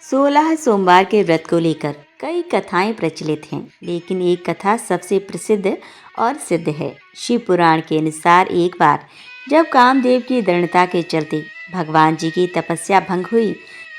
16 सोमवार के व्रत को लेकर कई कथाएं प्रचलित हैं, लेकिन एक कथा सबसे प्रसिद्ध और सिद्ध है। शिव पुराण के अनुसार एक बार जब कामदेव की दृढ़ता के चलते भगवान जी की तपस्या भंग हुई,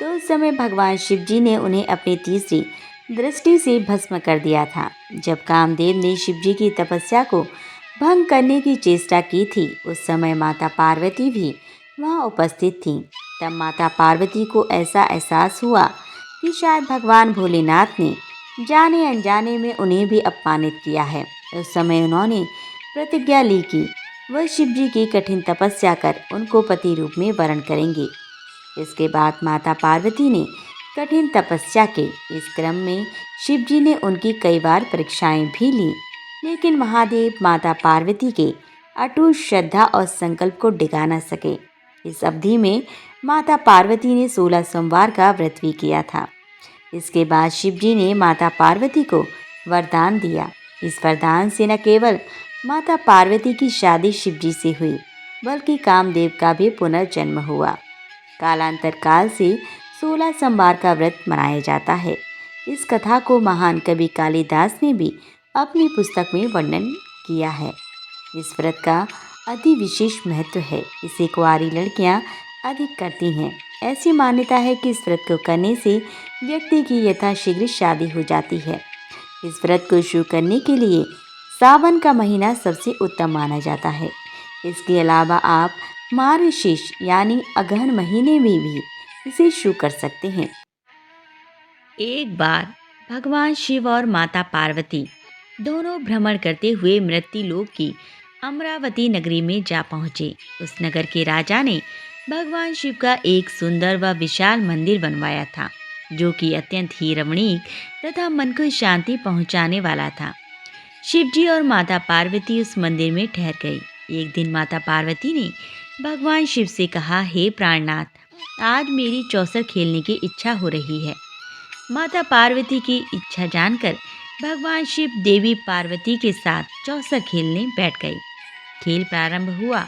तो उस समय भगवान शिव जी ने उन्हें अपनी तीसरी दृष्टि से भस्म कर दिया था। जब कामदेव ने शिव जी की तपस्या को भंग करने की चेष्टा की थी, उस समय माता पार्वती भी वहां उपस्थित थीं। तब माता पार्वती को ऐसा एहसास हुआ कि शायद भगवान भोलेनाथ ने जाने अनजाने में उन्हें भी अपमानित किया है। उस समय उन्होंने प्रतिज्ञा ली कि वह शिव जी की कठिन तपस्या कर उनको पति रूप में वरण करेंगे। इसके बाद माता पार्वती ने कठिन तपस्या के इस क्रम में शिव जी ने उनकी कई बार परीक्षाएं भी ली, लेकिन महादेव माता पार्वती के अटूट श्रद्धा और संकल्प को डिगा न सके। इस अवधि में माता पार्वती ने 16 सोमवार का व्रत भी किया था। इसके बाद शिव जी ने माता पार्वती को वरदान दिया। इस वरदान से न केवल माता पार्वती की शादी शिव जी से हुई, बल्कि कामदेव का भी पुनर्जन्म हुआ। कालांतर काल से 16 सोमवार का व्रत मनाया जाता है। इस कथा को महान कवि कालिदास ने भी अपनी पुस्तक में वर्णन किया है। इस व्रत का अति विशेष महत्व है। इसे कुंवारी लड़कियां अधिक करती हैं। ऐसी मान्यता है कि इस व्रत को करने से व्यक्ति की यथाशीघ्र शादी हो जाती है। इस व्रत को शुरू करने के लिए सावन का महीना सबसे उत्तम माना जाता है। इसके अलावा आप मार्गशीर्ष यानी अगहन महीने में भी इसे शुरू कर सकते हैं। एक बार भगवान शिव और माता पार्वती दोनों भ्रमण करते हुए मृत्युलोक की अमरावती नगरी में जा पहुंचे। उस नगर के राजा ने भगवान शिव का एक सुंदर व विशाल मंदिर बनवाया था, जो कि अत्यंत ही रमणीक तथा मन को शांति पहुंचाने वाला था। शिव जी और माता पार्वती उस मंदिर में ठहर गई। एक दिन माता पार्वती ने भगवान शिव से कहा, हे प्राणनाथ, आज मेरी चौसर खेलने की इच्छा हो रही है। माता पार्वती की इच्छा जानकर भगवान शिव देवी पार्वती के साथ चौसर खेलने बैठ गए। खेल प्रारंभ हुआ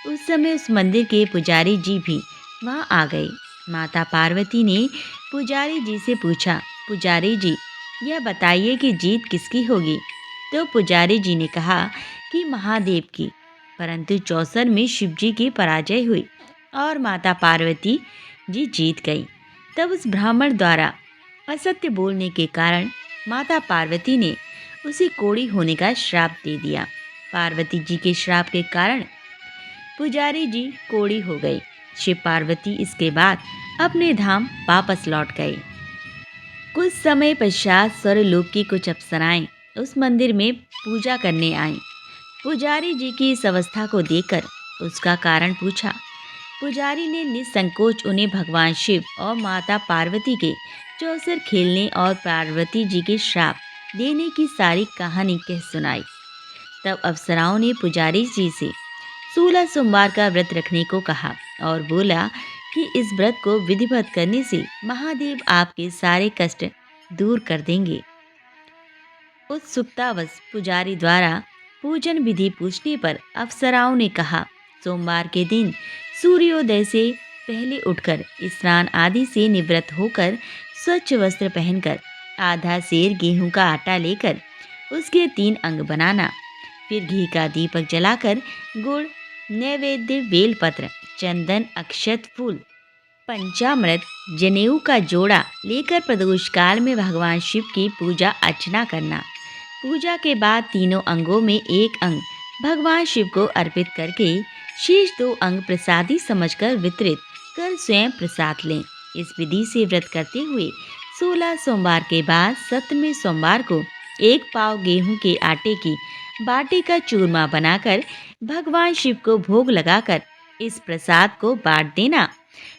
उस समय उस मंदिर के पुजारी जी भी वहां आ गए। माता पार्वती ने पुजारी जी से पूछा, पुजारी जी, यह बताइए कि जीत किसकी होगी? तो पुजारी जी ने कहा कि महादेव की। परंतु चौसर में शिव जी की पराजय हुई और माता पार्वती जी जीत गई। तब उस ब्राह्मण द्वारा असत्य बोलने के कारण माता पार्वती ने उसे कोढ़ी होने का श्राप दे दिया। पार्वती जी के श्राप के कारण पुजारी जी कोढ़ी हो गए। शिव पार्वती इसके बाद अपने धाम वापस लौट गए। कुछ समय पश्चात स्वर्गलोक की कुछ अप्सराएं उस मंदिर में पूजा करने आईं। पुजारी जी की इस अवस्था को देखकर उसका कारण पूछा। पुजारी ने निसंकोच उन्हें भगवान शिव और माता पार्वती के चौसर खेलने और पार्वती जी के श्राप देने की सारी कहानी कह सुनाई। तब अप्सराओं ने पुजारी जी से 16 सोमवार का व्रत रखने को कहा और बोला कि इस व्रत को विधिवत करने से महादेव आपके सारे कष्ट दूर कर देंगे। उत्सुकतावश पुजारी द्वारा पूजन विधि पूछने पर अप्सराओं ने कहा, सोमवार के दिन सूर्योदय से पहले उठकर स्नान आदि से निवृत्त होकर स्वच्छ वस्त्र पहनकर आधा सेर गेहूं का आटा लेकर उसके 3 अंग बनाना, फिर घी का दीपक जलाकर गुड़, नैवेद्य, बेलपत्र, चंदन, अक्षत, फूल, पंचामृत, जनेऊ का जोड़ा लेकर प्रदोष काल में भगवान शिव की पूजा अर्चना करना। पूजा के बाद तीनों अंगों में एक अंग भगवान शिव को अर्पित करके शेष 2 अंग प्रसादी समझकर वितरित कर स्वयं प्रसाद लें। इस विधि से व्रत करते हुए 16 सोमवार के बाद 17वें सोमवार को 1 पाव गेहूं के आटे की बाटी का चूरमा बनाकर भगवान शिव को भोग लगाकर इस प्रसाद को बांट देना।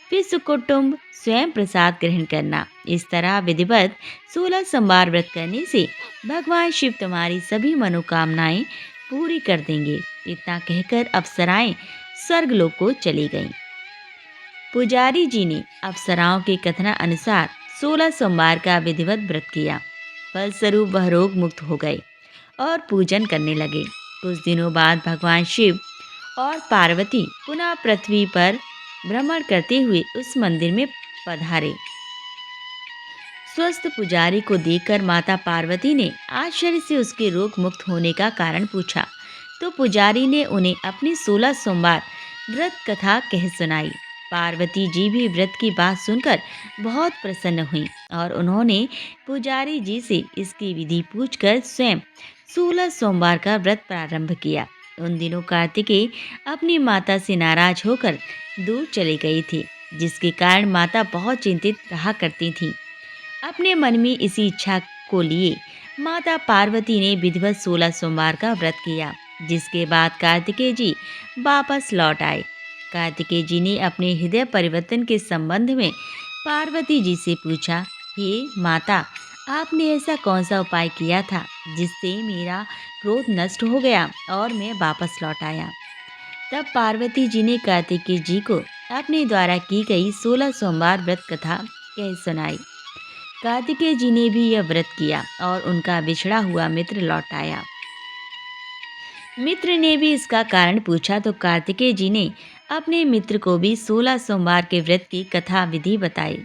फिर सुकुटुंब स्वयं प्रसाद ग्रहण करना। इस तरह विधिवत 16 सोमवार व्रत करने से भगवान शिव तुम्हारी सभी मनोकामनाएं पूरी कर देंगे। इतना कहकर अप्सराएं स्वर्गलोक को चली गईं। पुजारी जी ने अप्सराओं के कथना अनुसार 16 सोमवार का विधिवत व्रत किया। फलस्वरूप वह रोग मुक्त हो गए और पूजन करने लगे। कुछ दिनों बाद भगवान शिव और पार्वती पुनः पृथ्वी पर भ्रमण करते हुए उस मंदिर में पधारे। स्वस्थ पुजारी को देखकर माता पार्वती ने आश्चर्य से उसके रोग मुक्त होने का कारण पूछा। तो पुजारी ने उन्हें अपनी 16 सोमवार व्रत कथा कह सुनाई। पार्वती जी भी व्रत की बात सुनकर बहुत प्रसन्न हुई और उन्होंने पुजारी जी से इसकी विधि पूछकर स्वयं 16 सोमवार का व्रत प्रारंभ किया। उन दिनों कार्तिकेय अपनी माता से नाराज होकर दूर चली गई थी, जिसके कारण माता बहुत चिंतित रहा करती थी। अपने मन में इसी इच्छा को लिए माता पार्वती ने विधिवत 16 सोमवार का व्रत किया, जिसके बाद कार्तिकेय जी वापस लौट आए। कार्तिकेय जी ने अपने हृदय परिवर्तन के संबंध में पार्वती जी से पूछा, हे माता, आपने ऐसा कौन सा उपाय किया था जिससे मेरा क्रोध नष्ट हो गया और मैं वापस लौट आया। तब पार्वती जी ने कार्तिकेय जी को अपने द्वारा की गई 16 सोमवार व्रत कथा कह सुनाई। कार्तिकेय जी ने भी यह व्रत किया और उनका बिछड़ा हुआ मित्र लौट आया। मित्र ने भी इसका कारण पूछा तो कार्तिकेय जी ने अपने मित्र को भी 16 सोमवार के व्रत की कथा विधि बताई।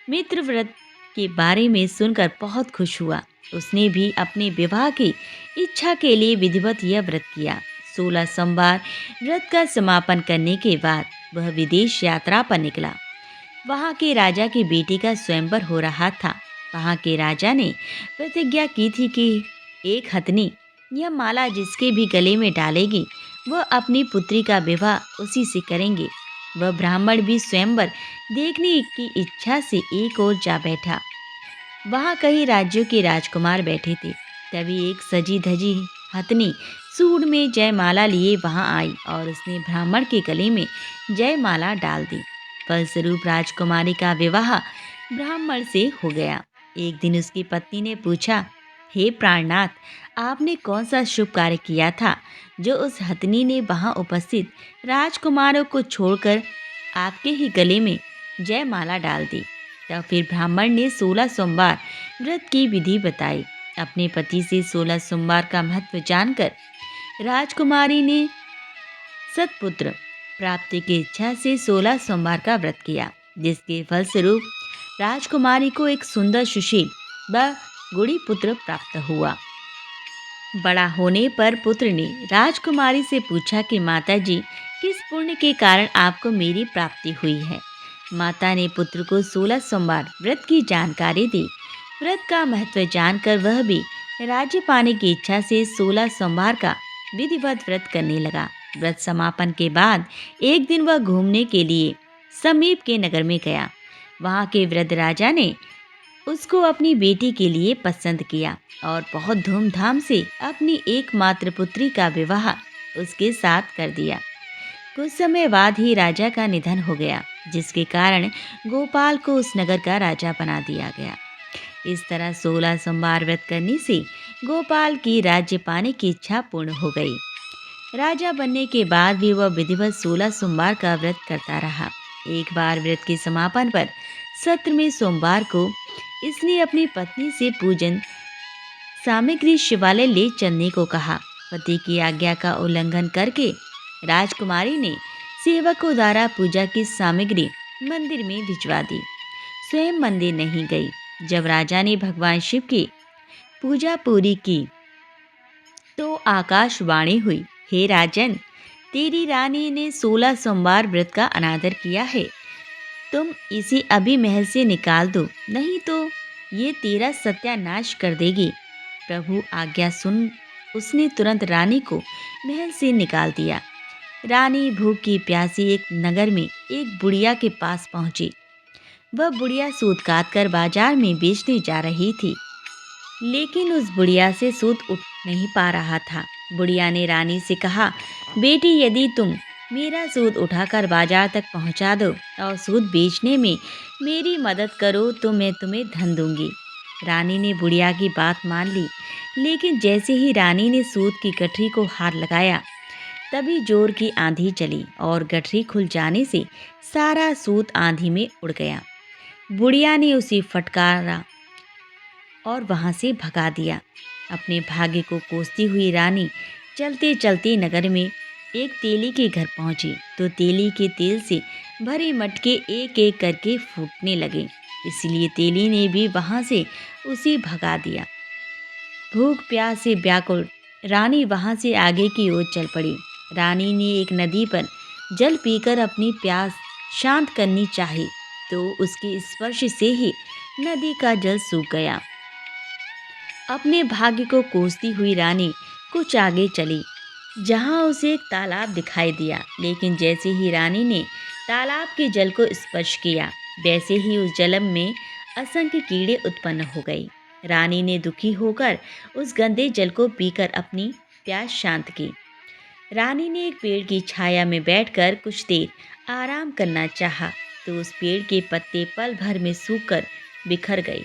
मित्र व्रत के बारे में सुनकर बहुत खुश हुआ। उसने भी अपने विवाह की इच्छा के लिए विधिवत यह व्रत किया। 16 सोमवार व्रत का समापन करने के बाद वह विदेश यात्रा पर निकला। वहाँ के राजा की बेटी का स्वयंवर हो रहा था। वहाँ के राजा ने प्रतिज्ञा की थी कि एक हथनी यह माला जिसके भी गले में डालेगी वह अपनी पुत्री का विवाह उसी से करेंगे। वह ब्राह्मण भी स्वयंवर देखने की इच्छा से एक ओर जा बैठा। वहाँ कई राज्यों के राजकुमार बैठे थे। तभी एक सजी धजी हथनी सूंड में जयमाला लिए वहाँ आई और उसने ब्राह्मण के गले में जयमाला डाल दी। फलस्वरूप राजकुमारी का विवाह ब्राह्मण से हो गया। एक दिन उसकी पत्नी ने पूछा, हे प्राणनाथ, आपने कौन सा शुभ कार्य किया था जो उस हथनी ने वहाँ उपस्थित राजकुमारों को छोड़कर आपके ही गले में जयमाला डाल दी। तब फिर ब्राह्मण ने 16 सोमवार व्रत की विधि बताई। अपने पति से 16 सोमवार का महत्व जानकर राजकुमारी ने सत्पुत्र प्राप्ति की इच्छा से 16 सोमवार का व्रत किया, जिसके फलस्वरूप राजकुमारी को एक सुंदर सुशील व गुणी पुत्र प्राप्त हुआ। बड़ा होने पर पुत्र ने राजकुमारी से पूछा कि माताजी, किस पुण्य के कारण आपको मेरी प्राप्ति हुई है। माता ने पुत्र को 16 सोमवार व्रत की जानकारी दी। व्रत का महत्व जानकर वह भी राज्य पाने की इच्छा से 16 सोमवार का विधिवत व्रत करने लगा। व्रत समापन के बाद एक दिन वह घूमने के लिए समीप के नगर में गया। वहाँ के वृद्ध राजा ने उसको अपनी बेटी के लिए पसंद किया और बहुत धूमधाम से अपनी एकमात्र पुत्री का विवाह उसके साथ कर दिया। कुछ समय बाद ही राजा का निधन हो गया, जिसके कारण गोपाल को उस नगर का राजा बना दिया गया। इस तरह 16 सोमवार व्रत करने से गोपाल की राज्य पाने की इच्छा पूर्ण हो गई। राजा बनने के बाद भी वह विधिवत 16 सोमवार का व्रत करता रहा। एक बार व्रत के समापन पर 17वें सोमवार को इसने अपनी पत्नी से पूजन सामग्री शिवालय ले चलने को कहा। पति की आज्ञा का उल्लंघन करके राजकुमारी ने सेवकों द्वारा पूजा की सामग्री मंदिर में भिजवा दी। स्वयं मंदिर नहीं गई। जब राजा ने भगवान शिव की पूजा पूरी की तो आकाशवाणी हुई, हे राजन, तेरी रानी ने 16 सोमवार व्रत का अनादर किया है। तुम इसे अभी महल से निकाल दो, नहीं तो ये तेरा सत्यानाश कर देगी। प्रभु आज्ञा सुन उसने तुरंत रानी को महल से निकाल दिया। रानी भूख की प्यासी एक नगर में एक बुढ़िया के पास पहुंची। वह बुढ़िया सूत काट कर बाजार में बेचने जा रही थी, लेकिन उस बुढ़िया से सूत उठ नहीं पा रहा था। बुढ़िया ने रानी से कहा, बेटी, यदि तुम मेरा सूत उठाकर बाजार तक पहुंचा दो और सूत बेचने में मेरी मदद करो तो मैं तुम्हें धन दूंगी। रानी ने बुढ़िया की बात मान ली, लेकिन जैसे ही रानी ने सूत की गठरी को हाथ लगाया, तभी जोर की आंधी चली और गठरी खुल जाने से सारा सूत आंधी में उड़ गया। बुढ़िया ने उसे फटकारा और वहां से भगा दिया। अपने भाग्य को कोसती हुई रानी चलते चलते नगर में एक तेली के घर पहुंची तो तेली के तेल से भरे मटके एक एक करके फूटने लगे। इसलिए तेली ने भी वहाँ से उसे भगा दिया। भूख प्यास से व्याकुल रानी वहाँ से आगे की ओर चल पड़ी। रानी ने एक नदी पर जल पीकर अपनी प्यास शांत करनी चाही, तो उसके स्पर्श से ही नदी का जल सूख गया। अपने भाग्य को कोसती हुई रानी कुछ आगे चली, जहाँ उसे एक तालाब दिखाई दिया। लेकिन जैसे ही रानी ने तालाब के जल को स्पर्श किया, वैसे ही उस जल में असंख्य कीड़े उत्पन्न हो गई। रानी ने दुखी होकर उस गंदे जल को पीकर अपनी प्यास शांत की। रानी ने एक पेड़ की छाया में बैठकर कुछ देर आराम करना चाहा, तो उस पेड़ के पत्ते पल भर में सूखकर बिखर गए।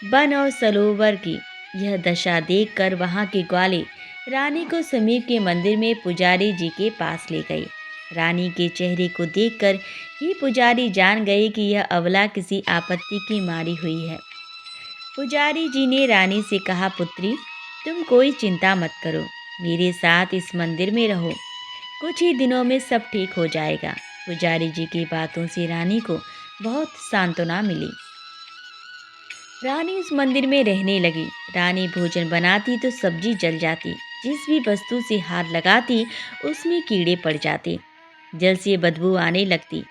वन और सरोवर की यह दशा देखकर वहां के ग्वाले रानी को समीप के मंदिर में पुजारी जी के पास ले गए। रानी के चेहरे को देखकर ही पुजारी जान गए कि यह अबला किसी आपत्ति की मारी हुई है। पुजारी जी ने रानी से कहा, पुत्री, तुम कोई चिंता मत करो, मेरे साथ इस मंदिर में रहो, कुछ ही दिनों में सब ठीक हो जाएगा। पुजारी जी की बातों से रानी को बहुत सांत्वना मिली। रानी उस मंदिर में रहने लगी। रानी भोजन बनाती तो सब्जी जल जाती, जिस भी वस्तु से हाथ लगाती उसमें कीड़े पड़ जाते, जल से बदबू आने लगती।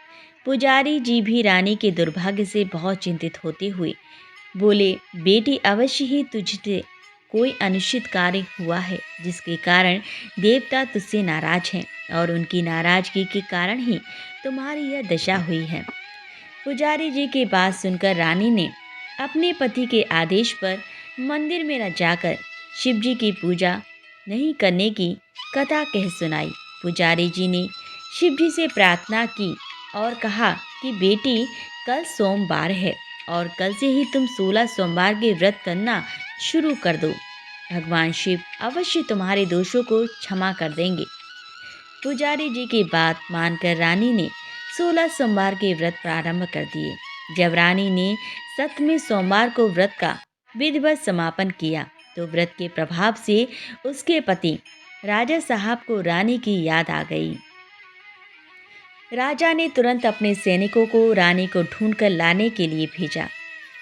पुजारी जी भी रानी के दुर्भाग्य से बहुत चिंतित होते हुए बोले, बेटी, अवश्य ही तुझसे कोई अनिश्चित कार्य हुआ है, जिसके कारण देवता तुझसे नाराज हैं, और उनकी नाराजगी के कारण ही तुम्हारी यह दशा हुई है। पुजारी जी की बात सुनकर रानी ने अपने पति के आदेश पर मंदिर में न जाकर शिवजी की पूजा नहीं करने की कथा कह सुनाई। पुजारी जी ने शिवजी से प्रार्थना की और कहा कि बेटी, कल सोमवार है और कल से ही तुम 16 सोमवार के व्रत करना शुरू कर दो। भगवान शिव अवश्य तुम्हारे दोषों को क्षमा कर देंगे। पुजारी जी की बात मानकर रानी ने 16 सोमवार के व्रत प्रारंभ कर दिए। जब रानी ने 7वें सोमवार को व्रत का विधिवत समापन किया, तो व्रत के प्रभाव से उसके पति राजा साहब को रानी की याद आ गई। राजा ने तुरंत अपने सैनिकों को रानी को ढूंढकर लाने के लिए भेजा।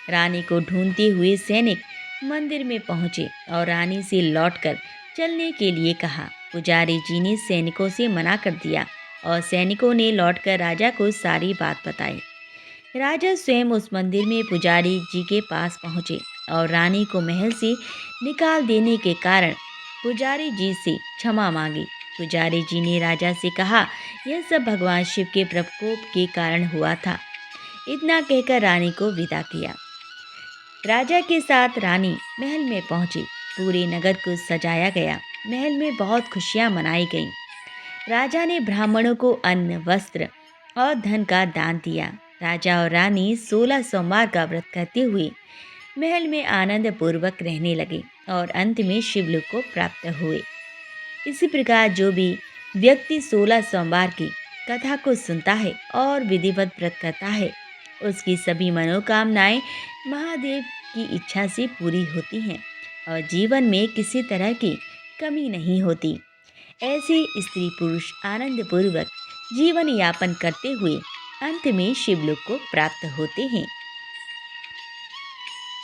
रानी को ढूंढते हुए सैनिक मंदिर में पहुंचे और रानी से लौटकर चलने के लिए कहा। पुजारी जी ने सैनिकों से मना कर दिया और सैनिकों ने लौटकर राजा को सारी बात बताई। राजा स्वयं उस मंदिर में पुजारी जी के पास पहुंचे और रानी को महल से निकाल देने के कारण पुजारी जी से क्षमा मांगी। पुजारी जी ने राजा से कहा, यह सब भगवान शिव के प्रकोप के कारण हुआ था। इतना कहकर रानी को विदा किया। राजा के साथ रानी महल में पहुंची। पूरे नगर को सजाया गया। महल में बहुत खुशियां मनाई गईं। राजा ने ब्राह्मणों को अन्न, वस्त्र और धन का दान दिया। राजा और रानी 16 सोमवार का व्रत करते हुए महल में आनंद पूर्वक रहने लगे और अंत में शिवलोक को प्राप्त हुए। इसी प्रकार जो भी व्यक्ति 16 सोमवार की कथा को सुनता है और विधिवत व्रत करता है, उसकी सभी मनोकामनाएं महादेव की इच्छा से पूरी होती हैं और जीवन में किसी तरह की कमी नहीं होती। ऐसे स्त्री पुरुष आनंद पूर्वक जीवन यापन करते हुए अंत में शिवलोक को प्राप्त होते हैं।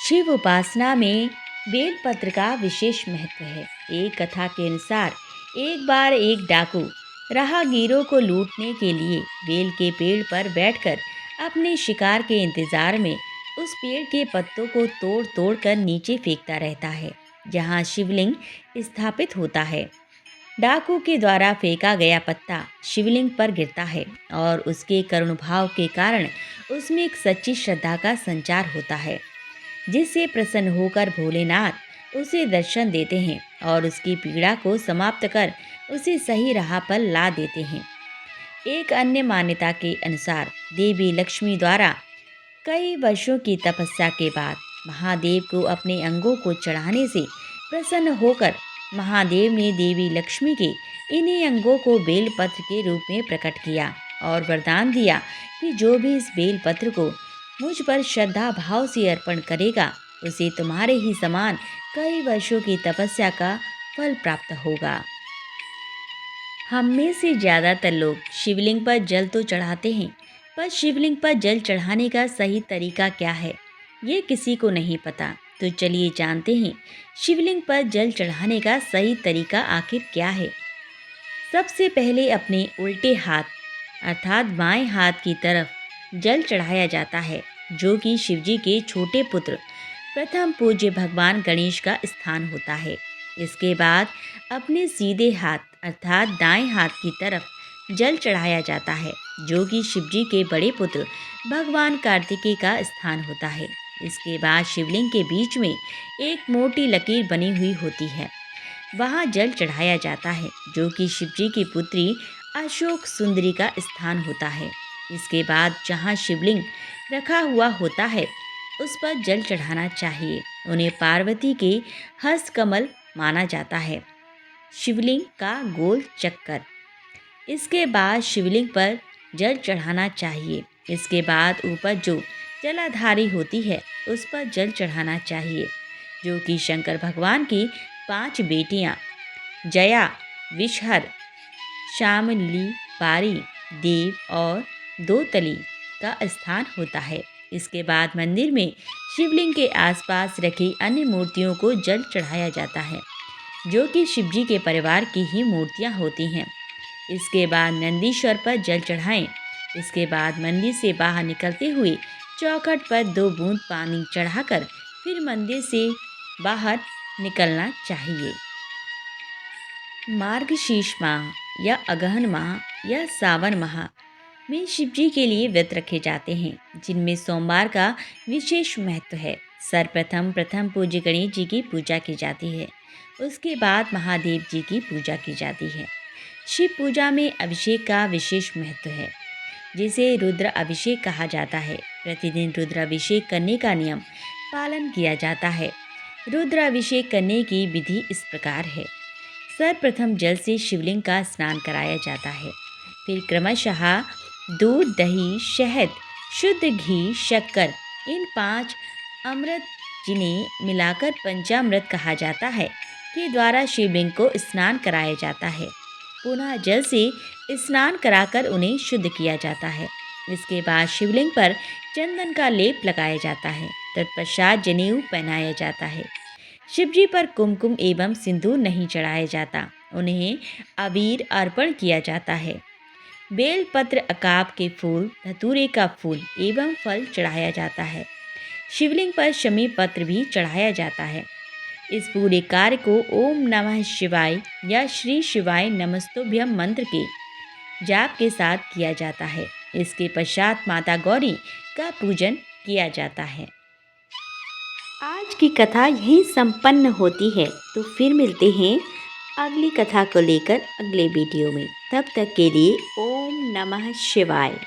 शिव उपासना में बेलपत्र का विशेष महत्व है। एक कथा के अनुसार एक बार एक डाकू राहगीरों को लूटने के लिए बेल के पेड़ पर बैठकर अपने शिकार के इंतजार में उस पेड़ के पत्तों को तोड़ तोड़ कर नीचे फेंकता रहता है, जहाँ शिवलिंग स्थापित होता है। डाकू के द्वारा फेंका गया पत्ता शिवलिंग पर गिरता है और उसके करुण भाव के कारण उसमें एक सच्ची श्रद्धा का संचार होता है, जिससे प्रसन्न होकर भोलेनाथ उसे दर्शन देते हैं और उसकी पीड़ा को समाप्त कर उसे सही राह पर ला देते हैं। एक अन्य मान्यता के अनुसार देवी लक्ष्मी द्वारा कई वर्षों की तपस्या के बाद महादेव को अपने अंगों को चढ़ाने से प्रसन्न होकर महादेव ने देवी लक्ष्मी के इन्हीं अंगों को बेलपत्र के रूप में प्रकट किया और वरदान दिया कि जो भी इस बेलपत्र को मुझ पर श्रद्धा भाव से अर्पण करेगा, उसे तुम्हारे ही समान कई वर्षों की तपस्या का फल प्राप्त होगा। हम में से ज़्यादातर लोग शिवलिंग पर जल तो चढ़ाते हैं, पर शिवलिंग पर जल चढ़ाने का सही तरीका क्या है, ये किसी को नहीं पता। तो चलिए जानते हैं शिवलिंग पर जल चढ़ाने का सही तरीका आखिर क्या है। सबसे पहले अपने उल्टे हाथ अर्थात बाएं हाथ की तरफ जल चढ़ाया जाता है, जो कि शिवजी के छोटे पुत्र प्रथम पूज्य भगवान गणेश का स्थान होता है। इसके बाद अपने सीधे हाथ अर्थात दाएं हाथ की तरफ जल चढ़ाया जाता है, जो कि शिवजी के बड़े पुत्र भगवान कार्तिकेय का स्थान होता है। इसके बाद शिवलिंग के बीच में एक मोटी लकीर बनी हुई होती है, वहाँ जल चढ़ाया जाता है, जो कि शिवजी की पुत्री अशोक सुंदरी का स्थान होता है। इसके बाद जहाँ शिवलिंग रखा हुआ होता है उस पर जल चढ़ाना चाहिए। उन्हें पार्वती के हस्त कमल माना जाता है, शिवलिंग का गोल चक्कर। इसके बाद शिवलिंग पर जल चढ़ाना चाहिए। इसके बाद ऊपर जो जलाधारी होती है उस पर जल चढ़ाना चाहिए, जो कि शंकर भगवान की 5 बेटियां जया, विषहर, शामली, पारी, देव और दोतली का स्थान होता है। इसके बाद मंदिर में शिवलिंग के आसपास रखी अन्य मूर्तियों को जल चढ़ाया जाता है, जो कि शिवजी के परिवार की ही मूर्तियां होती हैं। इसके बाद नंदीश्वर पर जल चढ़ाएं। इसके बाद मंदिर से बाहर निकलते हुए चौखट पर 2 बूंद पानी चढ़ाकर फिर मंदिर से बाहर निकलना चाहिए। मार्गशीर्ष माह या अगहन माह या सावन माह में शिवजी के लिए व्रत रखे जाते हैं, जिनमें सोमवार का विशेष महत्व है। सर्वप्रथम प्रथम पूज्य गणेश जी की पूजा की जाती है। उसके बाद महादेव जी की पूजा की जाती है। शिव पूजा में अभिषेक का विशेष महत्व है, जिसे रुद्र अभिषेक कहा जाता है। प्रतिदिन रुद्र अभिषेक करने का नियम पालन किया जाता है। रुद्र अभिषेक करने की विधि इस प्रकार है। सर्वप्रथम जल से शिवलिंग का स्नान कराया जाता है। फिर क्रमशः दूध, दही, शहद, शुद्ध घी, शक्कर, इन 5 अमृत जिन्हें मिलाकर पंचामृत कहा जाता है के द्वारा शिवलिंग को स्नान कराया जाता है। पुनः जल से स्नान कराकर उन्हें शुद्ध किया जाता है। इसके बाद शिवलिंग पर चंदन का लेप लगाया जाता है। तत्पश्चात जनेऊ पहनाया जाता है। शिवजी पर कुमकुम एवं सिंदूर नहीं चढ़ाया जाता, उन्हें अबीर अर्पण किया जाता है। बेलपत्र, अकाप के फूल, धतूरे का फूल एवं फल चढ़ाया जाता है। शिवलिंग पर शमी पत्र भी चढ़ाया जाता है। इस पूरे कार्य को ओम नमः शिवाय या श्री शिवाय नमस्तुभ्यम मंत्र के जाप के साथ किया जाता है। इसके पश्चात माता गौरी का पूजन किया जाता है। आज की कथा यहीं संपन्न होती है। तो फिर मिलते हैं अगली कथा को लेकर अगले वीडियो में। तब तक के लिए ओम नमः शिवाय।